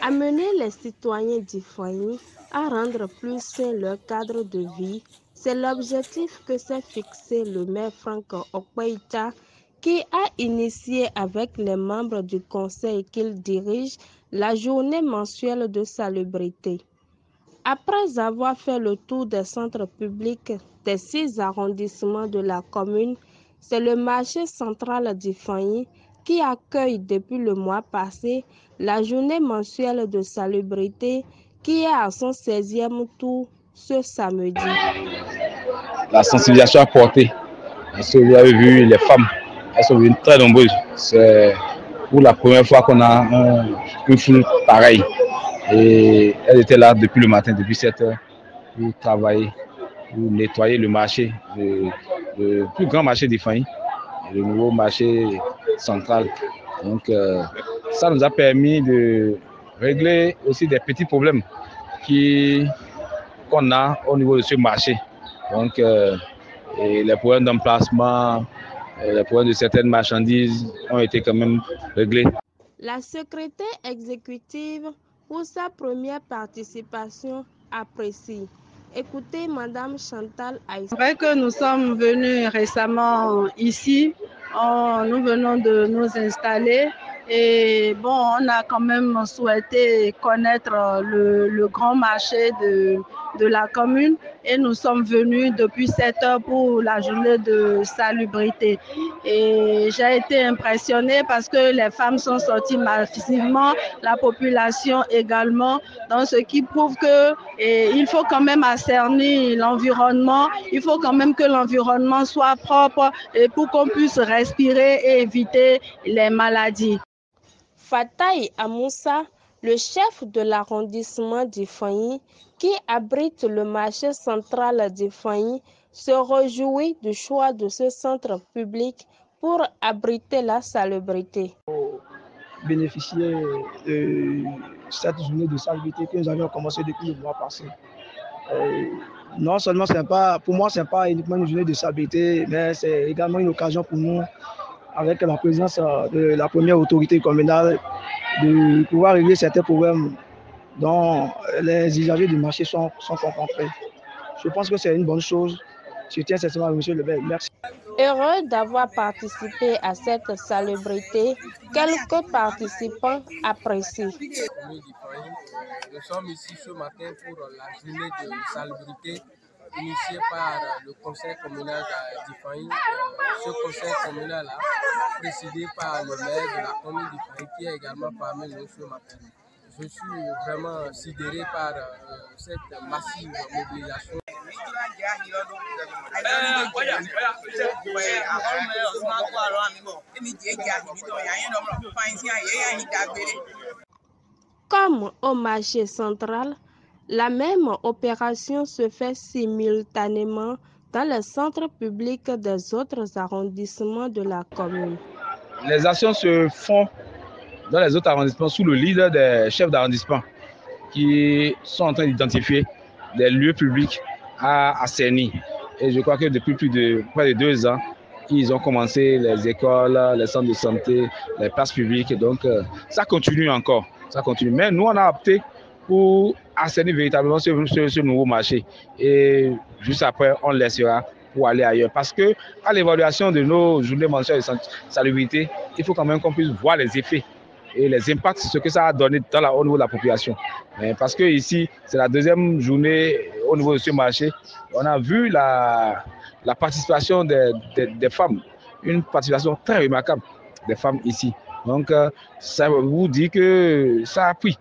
Amener les citoyens d'Ifeanyi à rendre plus sain leur cadre de vie, c'est l'objectif que s'est fixé le maire Franck Okweita, qui a initié avec les membres du conseil qu'il dirige la journée mensuelle de salubrité. Après avoir fait le tour des centres publics des 6 arrondissements de la commune, c'est le marché central d'Ifeanyi qui accueille depuis le mois passé la journée mensuelle de salubrité qui est à son 16e tour ce samedi. La sensibilisation apportée, parce que vous avez vu les femmes, elles sont venues très nombreuses. C'est pour la première fois qu'on a un foule pareil. Et elles étaient là depuis le matin, depuis 7 heures, pour travailler, pour nettoyer le marché, le plus grand marché d'Ifeanyi, le nouveau marché central. Donc ça nous a permis de régler aussi des petits problèmes qu'on a au niveau de ce marché. Donc et les problèmes d'emplacement, les problèmes de certaines marchandises ont été quand même réglés. La secrétaire exécutive, pour sa première participation, apprécie. Écoutez Madame Chantal Aïssa. C'est vrai que nous sommes venus récemment ici, nous venons de nous installer et bon, on a quand même souhaité connaître le grand marché de la commune et nous sommes venus depuis 7 heures pour la journée de salubrité. Et j'ai été impressionnée parce que les femmes sont sorties massivement, la population également, donc ce qui prouve que il faut quand même assainir l'environnement, il faut quand même que l'environnement soit propre et pour qu'on puisse respirer et éviter les maladies. Fataï Amoussa, le chef de l'arrondissement d'Ifeanyi, qui abrite le marché central d'Ifeanyi, se réjouit du choix de ce centre public pour abriter la salubrité. Bénéficier de cette journée de salubrité que nous avions commencé depuis le mois passé. Non seulement pour moi, ce n'est pas uniquement une journée de salubrité, mais c'est également une occasion pour nous, avec la présence de la première autorité communale, de pouvoir régler certains problèmes dont les usagers du marché sont confrontés. Je pense que c'est une bonne chose. Je tiens sincèrement à monsieur le maire. Merci. Heureux d'avoir participé à cette salubrité, quelques participants apprécient. Nous sommes ici ce matin pour la journée de salubrité initiée par le conseil communal d'Ifeanyi. Ce conseil communal présidé par le maire de la commune d'Ifeanyi qui est également parmi nous ce matin. Je suis vraiment sidéré par cette massive mobilisation. Comme au marché central, la même opération se fait simultanément dans les centres publics des autres arrondissements de la commune. Les actions se font dans les autres arrondissements sous le leader des chefs d'arrondissement qui sont en train d'identifier des lieux publics à assainir. Et je crois que depuis près de 2 ans, ils ont commencé les écoles, les centres de santé, les places publiques. Donc ça continue encore. Ça continue. Mais nous, on a opté pour assainir véritablement ce nouveau marché. Et juste après, on laissera pour aller ailleurs. Parce que à l'évaluation de nos journées mensuelles de salubrité, il faut quand même qu'on puisse voir les effets et les impacts, ce que ça a donné au niveau de la population. Parce que ici, c'est la 2e journée au niveau de ce marché. On a vu la participation des femmes, une participation très remarquable des femmes ici. Donc, ça vous dit que ça a pris.